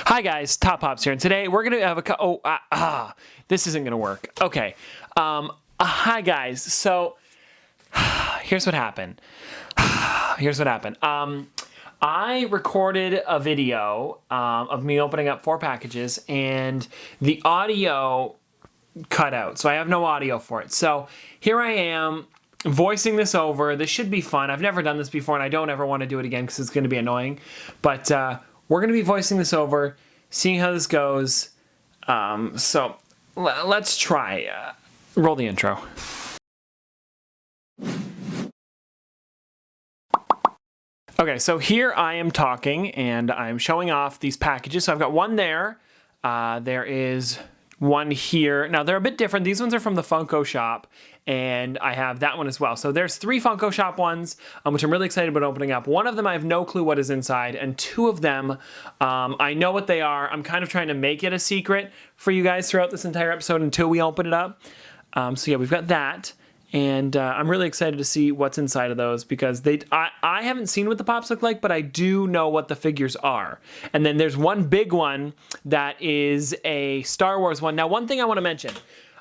Hi guys, Top Pops here, and today we're gonna have this isn't gonna work. Okay, hi guys. So here's what happened. I recorded a video of me opening up 4 packages, and the audio cut out, so I have no audio for it. So here I am voicing this over. This should be fun. I've never done this before, and I don't ever want to do it again because it's going to be annoying. But we're going to be voicing this over, seeing how this goes. So let's try. Roll the intro. Okay, so here I am talking, and I'm showing off these packages. So I've got one there. There is one here. Now, they're a bit different. These ones are from the Funko shop, and I have that one as well. So there's 3 Funko shop ones, which I'm really excited about opening up. One of them I have no clue what is inside, and 2 of them I know what they are. I'm kind of trying to make it a secret for you guys throughout this entire episode until we open it up. So yeah, we've got that. And I'm really excited to see what's inside of those because I haven't seen what the pops look like, but I do know what the figures are. And then there's one big one that is a Star Wars one. Now, one thing I want to mention,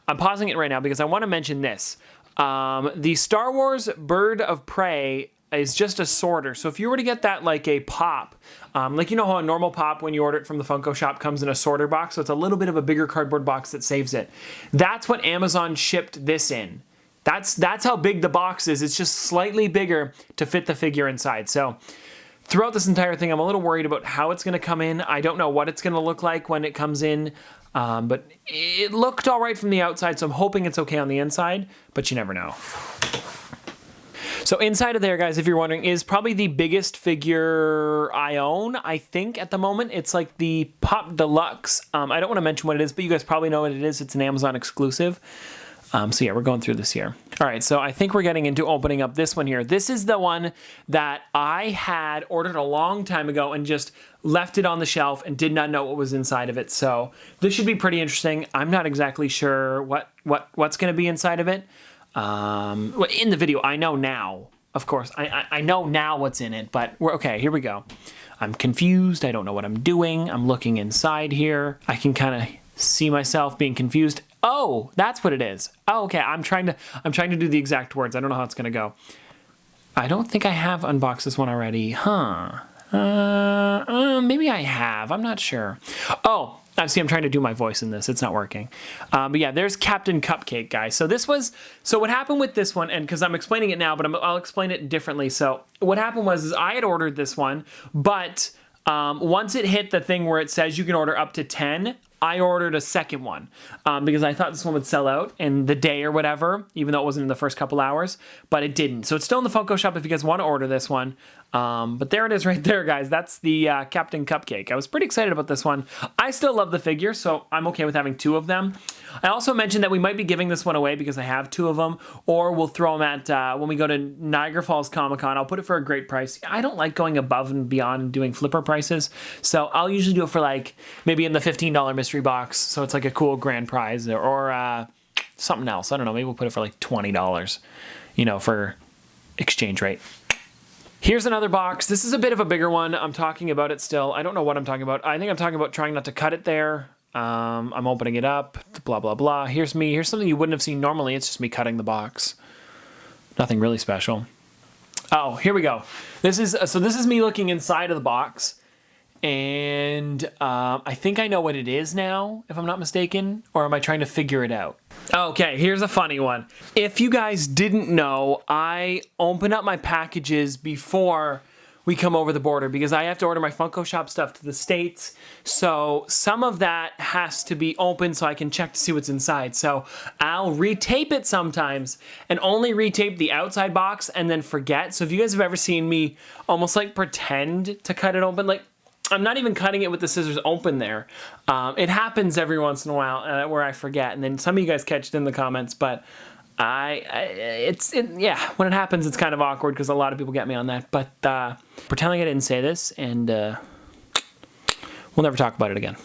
I'm pausing it right now because I want to mention this. The Star Wars Bird of Prey is just a sorter. So if you were to get that like a pop, like you know how a normal pop when you order it from the Funko shop comes in a sorter box, so it's a little bit of a bigger cardboard box that saves it. That's what Amazon shipped this in. That's how big the box is. It's just slightly bigger to fit the figure inside. So throughout this entire thing, I'm a little worried about how it's going to come in. I don't know what it's going to look like when it comes in, but it looked all right from the outside, so I'm hoping it's okay on the inside, but you never know. So inside of there, guys, if you're wondering, is probably the biggest figure I own, I think, at the moment. It's like the Pop Deluxe. I don't want to mention what it is, but you guys probably know what it is. It's an Amazon exclusive. So yeah, we're going through this here. All right, so I think we're getting into opening up this one here. This is the one that I had ordered a long time ago and just left it on the shelf and did not know what was inside of it. So this should be pretty interesting. I'm not exactly sure what's going to be inside of it. In the video, I know now, of course. I know now what's in it, but we're okay. Here we go. I'm confused. I don't know what I'm doing. I'm looking inside here. I can kind of see myself being confused. Oh, that's what it is. Oh, okay. I'm trying to do the exact words. I don't know how it's gonna go. I don't think I have unboxed this one already, huh? Maybe I have. I'm not sure. Oh, I see. I'm trying to do my voice in this. It's not working. But yeah, there's Captain Cupcake Guy. So what happened with this one, and because I'm explaining it now, but I'll explain it differently. So what happened was I had ordered this one, but once it hit the thing where it says you can order up to 10, I ordered a second one because I thought this one would sell out in the day or whatever, even though it wasn't in the first couple hours, but it didn't. So it's still in the Funko shop if you guys want to order this one. But there it is right there, guys. That's the Captain Cupcake. I was pretty excited about this one. I still love the figure, so I'm okay with having 2 of them. I also mentioned that we might be giving this one away because I have 2 of them, or we'll throw them at, when we go to Niagara Falls Comic-Con, I'll put it for a great price. I don't like going above and beyond and doing flipper prices, so I'll usually do it for like, maybe in the $15 mystery box, so it's like a cool grand prize, or something else. I don't know, maybe we'll put it for like $20, you know, for exchange rate. Here's another box. This is a bit of a bigger one. I'm talking about it still. I don't know what I'm talking about. I think I'm talking about trying not to cut it there. I'm opening it up, blah, blah, blah. Here's me. Here's something you wouldn't have seen normally. It's just me cutting the box. Nothing really special. Oh, here we go. This is me looking inside of the box. And I think I know what it is now, if I'm not mistaken, or am I trying to figure it out? Okay, here's a funny one. If you guys didn't know, I open up my packages before we come over the border because I have to order my Funko Shop stuff to the States. So some of that has to be open so I can check to see what's inside. So I'll retape it sometimes and only retape the outside box and then forget. So if you guys have ever seen me almost like pretend to cut it open, like I'm not even cutting it with the scissors open there. It happens every once in a while where I forget, and then some of you guys catch it in the comments, but yeah, when it happens, it's kind of awkward because a lot of people get me on that, but pretend like I didn't say this, and we'll never talk about it again.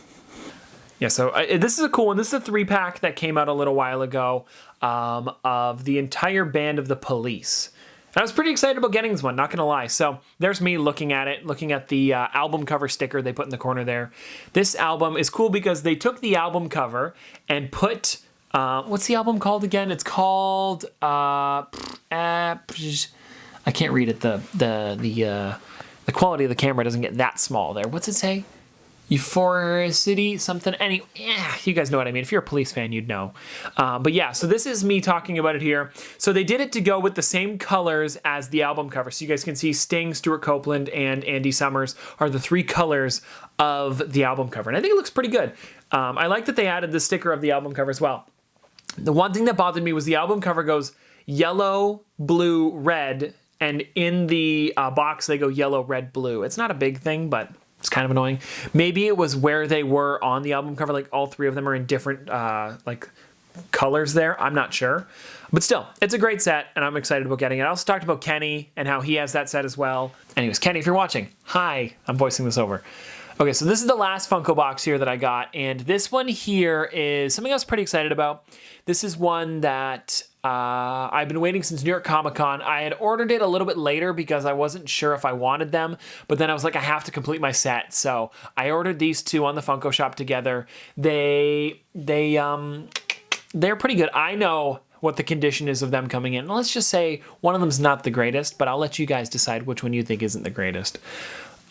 Yeah, so this is a cool one. This is a 3-pack that came out a little while ago of the entire band of the Police. I was pretty excited about getting this one, not gonna lie. So there's me looking at it, looking at the album cover sticker they put in the corner there. This album is cool because they took the album cover and put, what's the album called again? It's called, I can't read it. The quality of the camera doesn't get that small there. What's it say? Euphoricity, something. Anyway, yeah, you guys know what I mean. If you're a Police fan, you'd know. But yeah, so this is me talking about it here. So they did it to go with the same colors as the album cover. So you guys can see Sting, Stuart Copeland, and Andy Summers are the 3 colors of the album cover. And I think it looks pretty good. I like that they added the sticker of the album cover as well. The one thing that bothered me was the album cover goes yellow, blue, red, and in the box they go yellow, red, blue. It's not a big thing, but it's kind of annoying. Maybe it was where they were on the album cover, like all 3 of them are in different like colors there. I'm not sure. But still, it's a great set, and I'm excited about getting it. I also talked about Kenny and how he has that set as well. Anyways, Kenny, if you're watching, hi. I'm voicing this over. Okay, so this is the last Funko box here that I got, and this one here is something I was pretty excited about. This is one that I've been waiting since New York Comic Con. I had ordered it a little bit later because I wasn't sure if I wanted them, but then I was like, I have to complete my set. So I ordered these 2 on the Funko shop together. They're pretty good. I know what the condition is of them coming in. Let's just say one of them's not the greatest, but I'll let you guys decide which one you think isn't the greatest.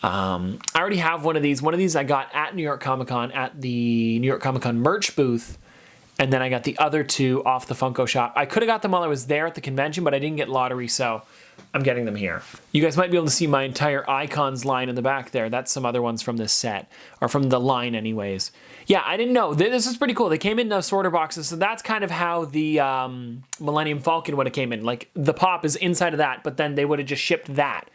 I already have one of these. One of these I got at New York Comic Con at the New York Comic Con merch booth. And then I got the other 2 off the Funko shop. I could have got them while I was there at the convention, but I didn't get lottery, so I'm getting them here. You guys might be able to see my entire icons line in the back there. That's some other ones from this set, or from the line anyways. Yeah, I didn't know. This is pretty cool. They came in sorter boxes, so that's kind of how the Millennium Falcon would have came in. Like, the pop is inside of that, but then they would have just shipped that.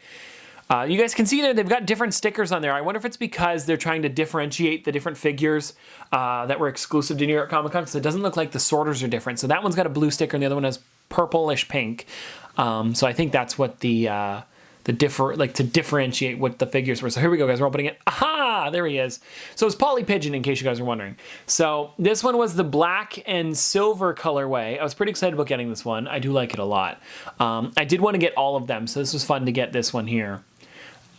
You guys can see there, they've got different stickers on there. I wonder if it's because they're trying to differentiate the different figures that were exclusive to New York Comic Con, because it doesn't look like the sorters are different. So that one's got a blue sticker and the other one has purplish pink. So I think that's what to differentiate what the figures were. So here we go, guys. We're opening it. Aha! There he is. So it's Paulie Pigeon, in case you guys are wondering. So this one was the black and silver colorway. I was pretty excited about getting this one. I do like it a lot. I did want to get all of them, so this was fun to get this one here.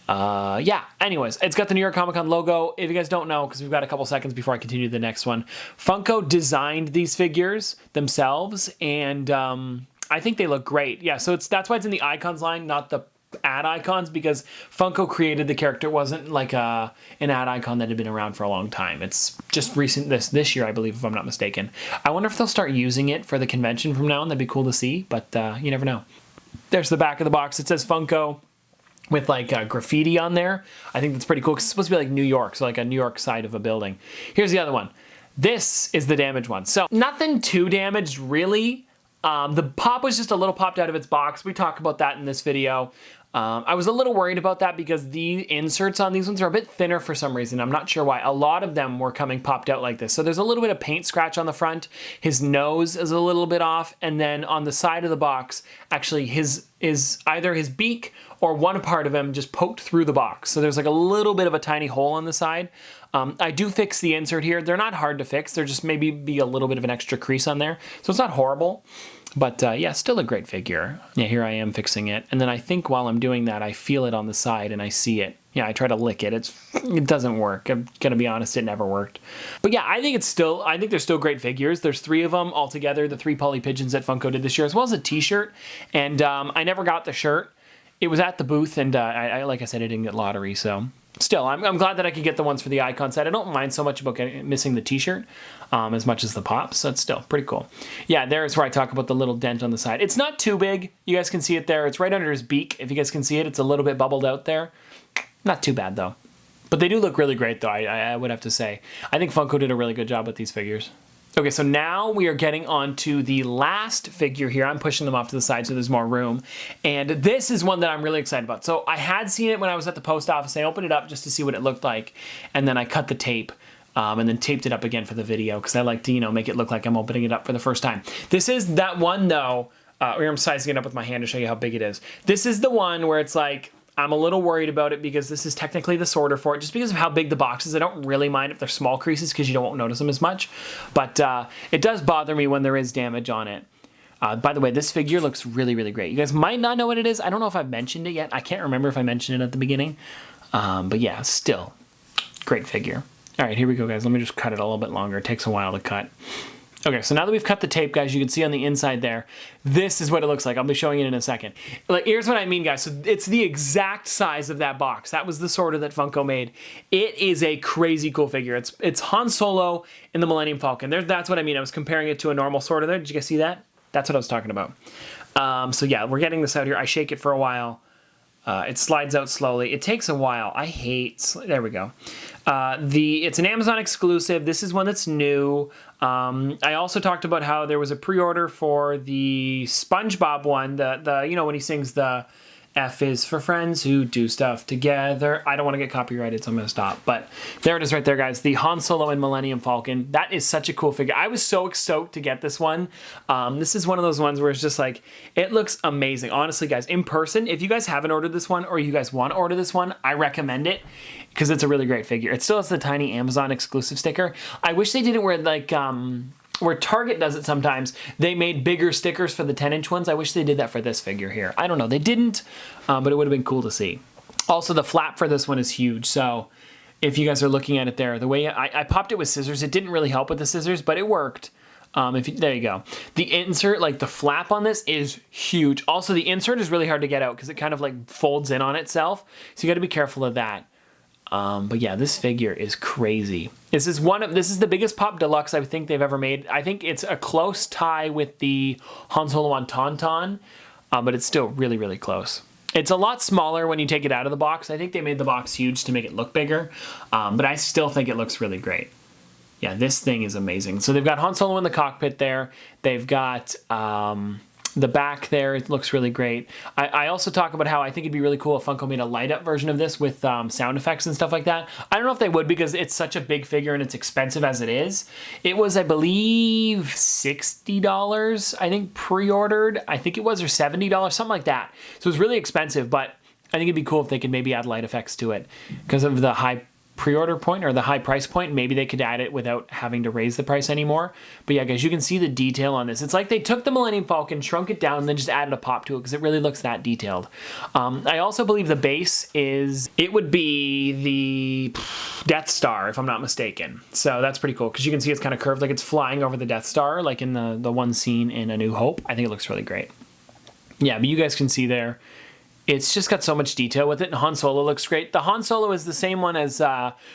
Yeah, anyways, it's got the New York Comic Con logo. If you guys don't know, because we've got a couple seconds before I continue to the next one, Funko designed these figures themselves, and I think they look great. Yeah, so that's why it's in the icons line, not the ad icons, because Funko created the character. It wasn't like an ad icon that had been around for a long time. It's just recent, this year, I believe, if I'm not mistaken. I wonder if they'll start using it for the convention from now on. That'd be cool to see, but you never know. There's the back of the box. It says Funko with like graffiti on there. I think that's pretty cool because it's supposed to be like New York, so like a New York side of a building. Here's the other one. This is the damaged one. So nothing too damaged really. The pop was just a little popped out of its box. We talked about that in this video. I was a little worried about that because the inserts on these ones are a bit thinner for some reason. I'm not sure why. A lot of them were coming popped out like this. So there's a little bit of paint scratch on the front. His nose is a little bit off. And then on the side of the box, actually either his beak or one part of him just poked through the box. So there's like a little bit of a tiny hole on the side. I do fix the insert here. They're not hard to fix. They're just maybe be a little bit of an extra crease on there. So it's not horrible. But yeah, still a great figure. Yeah, here I am fixing it. And then I think while I'm doing that, I feel it on the side and I see it. Yeah, I try to lick it. It doesn't work. I'm gonna be honest, it never worked. But yeah, I think they're still great figures. There's 3 of them all together, the 3 Paulie Pigeons that Funko did this year, as well as a t-shirt. And I never got the shirt. It was at the booth, and I like I said, I didn't get lottery, so. Still, I'm glad that I could get the ones for the icon set. I don't mind so much about missing the t-shirt as much as the pops, so it's still pretty cool. Yeah, there's where I talk about the little dent on the side. It's not too big. You guys can see it there. It's right under his beak. If you guys can see it, it's a little bit bubbled out there. Not too bad, though. But they do look really great, though, I would have to say. I think Funko did a really good job with these figures. Okay, so now we are getting on to the last figure here. I'm pushing them off to the side so there's more room. And this is one that I'm really excited about. So I had seen it when I was at the post office. I opened it up just to see what it looked like. And then I cut the tape and then taped it up again for the video because I like to, make it look like I'm opening it up for the first time. This is that one, though. I'm sizing it up with my hand to show you how big it is. This is the one where it's like, I'm a little worried about it because this is technically the sorter for it, just because of how big the box is. I don't really mind if they're small creases because you won't notice them as much, but it does bother me when there is damage on it. By the way, this figure looks really, really great. You guys might not know what it is. I don't know if I've mentioned it yet. I can't remember if I mentioned it at the beginning. But yeah, still, great figure. All right, here we go, guys. Let me just cut it a little bit longer. It takes a while to cut. Okay, so now that we've cut the tape, guys, you can see on the inside there, this is what it looks like. I'll be showing it in a second. Like, here's what I mean, guys. So it's the exact size of that box. That was the sorter that Funko made. It is a crazy cool figure. It's Han Solo in the Millennium Falcon. That's what I mean. I was comparing it to a normal sorter there. Did you guys see that? That's what I was talking about. So yeah, we're getting this out here. I shake it for a while. It slides out slowly. It takes a while. I hate... There we go. It's an Amazon exclusive. This is one that's new. I also talked about how there was a pre-order for the SpongeBob one. You know, when he sings the F is for friends who do stuff together. I don't want to get copyrighted, so I'm going to stop. But there it is right there, guys. The Han Solo and Millennium Falcon. That is such a cool figure. I was so stoked to get this one. This is one of those ones where it's just like, it looks amazing. Honestly, guys, in person, if you guys haven't ordered this one or you guys want to order this one, I recommend it because it's a really great figure. It still has the tiny Amazon exclusive sticker. I wish they did it where like... where Target does it sometimes, they made bigger stickers for the 10-inch ones. I wish they did that for this figure here. I don't know, they didn't, but it would have been cool to see. Also, the flap for this one is huge, so if you guys are looking at it there, the way I popped it with scissors, it didn't really help with the scissors, but it worked. There you go. The insert, like the flap on this is huge. Also, the insert is really hard to get out because it kind of like folds in on itself, so you gotta be careful of that. But yeah, this figure is crazy. This is the biggest Pop Deluxe I think they've ever made. I think it's a close tie with the Han Solo on Tauntaun, but it's still really, really close. It's a lot smaller when you take it out of the box. I think they made the box huge to make it look bigger, but I still think it looks really great. Yeah, this thing is amazing. So they've got Han Solo in the cockpit there. They've got... the back there, it looks really great. I also talk about how I think it'd be really cool if Funko made a light-up version of this with sound effects and stuff like that. I don't know if they would because it's such a big figure and it's expensive as it is. It was, I believe, $60, I think, pre-ordered. I think it was, or $70, something like that. So it was really expensive, but I think it'd be cool if they could maybe add light effects to it because of the high pre-order point or the high price point. Maybe they could add it without having to raise the price anymore. But yeah, guys, you can see the detail on this. It's like they took the Millennium Falcon, shrunk it down, and then just added a pop to it because it really looks that detailed. I also believe the base would be the Death Star, if I'm not mistaken. So that's pretty cool because you can see it's kind of curved like it's flying over the Death Star, like in the one scene in A New Hope. I think it looks really great. Yeah, but you guys can see there, it's just got so much detail with it, and Han Solo looks great. The Han Solo is the same one as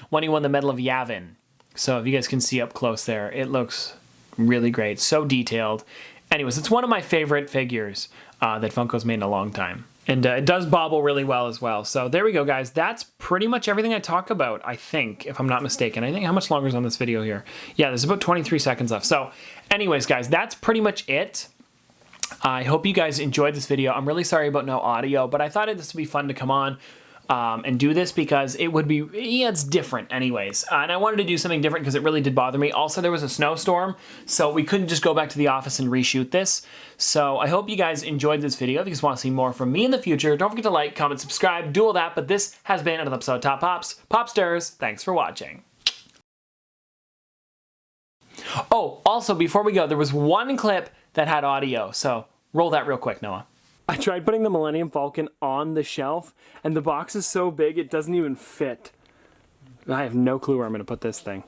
when he won the Medal of Yavin. So if you guys can see up close there, it looks really great, so detailed. Anyways, it's one of my favorite figures that Funko's made in a long time. And it does bobble really well as well. So there we go, guys. That's pretty much everything I talk about, I think, if I'm not mistaken. I think, how much longer is on this video here? Yeah, there's about 23 seconds left. So anyways, guys, that's pretty much it. I hope you guys enjoyed this video. I'm really sorry about no audio, but I thought this would be fun to come on and do this because it would be, yeah, it's different anyways. And I wanted to do something different because it really did bother me. Also, there was a snowstorm, so we couldn't just go back to the office and reshoot this. So I hope you guys enjoyed this video. If you guys want to see more from me in the future, don't forget to like, comment, subscribe, do all that. But this has been another episode of Top Pops. Popsters, thanks for watching. Oh, also, before we go, there was one clip that had audio, so roll that real quick, Noah. I tried putting the Millennium Falcon on the shelf, and the box is so big it doesn't even fit. I have no clue where I'm going to put this thing.